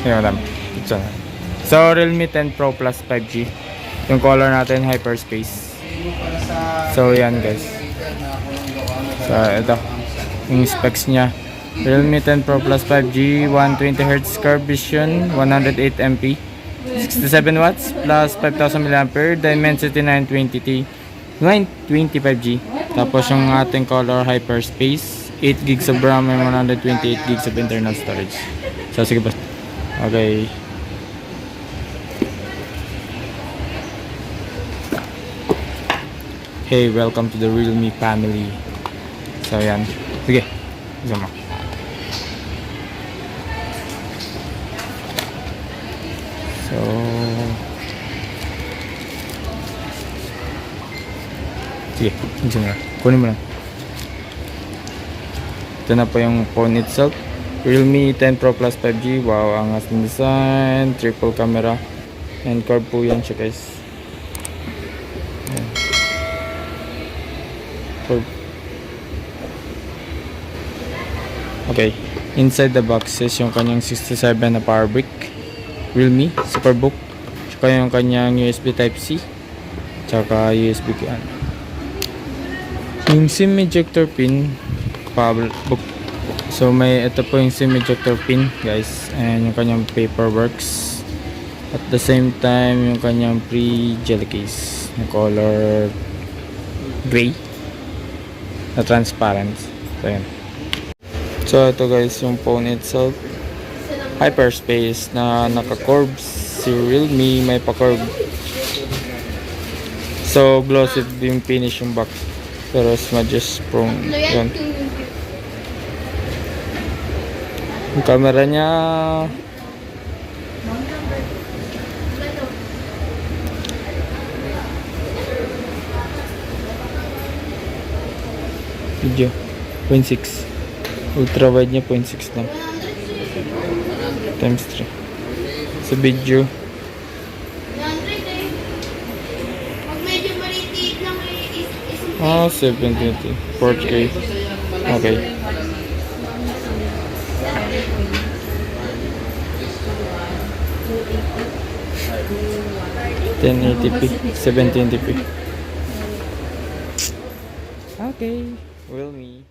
Yan madam. So Realme 10 Pro Plus 5G. Yung color natin Hyperspace. So yan guys. So ito yung specs nya. Realme 10 Pro Plus 5G, 120Hz curved vision, 108MP, 67 watts plus 5000 mAh, dimensity 925G. Tapos yung ating color Hyperspace, 8 gigs of RAM and 128 gigs of internal storage. So sige boss. Okay. Hey, welcome to the Realme family. So yan. Sige. Isa mo. So sige, isa mo na. Kunin mo lang. Ito na po yung phone itself. Realme 10 Pro Plus 5G. Wow, angas ng design. Triple camera. And curve po yan siya guys. Curve. Okay. Inside the box is yung kanyang 67 na power brick. Realme Superbook. Tsaka yung kanyang USB Type-C. Tsaka USB yan. Yung SIM ejector pin. Power book. So may ito po yung SIM ejector pin guys, and yung kanyang paperworks. At the same time yung kanyang pre-gel case na color gray na transparent. So yan. So ito guys yung phone itself, Hyperspace na naka-curve. Si Realme may pa-curve. So glossy yung finish yung back, pero smudges prone. Yan. Yung camera niya video 0.6, ultra wide niya 0.6 lang times 3 sa video. Ah, 720 4K. Okay. 1080p, 720p. Okay, Realme.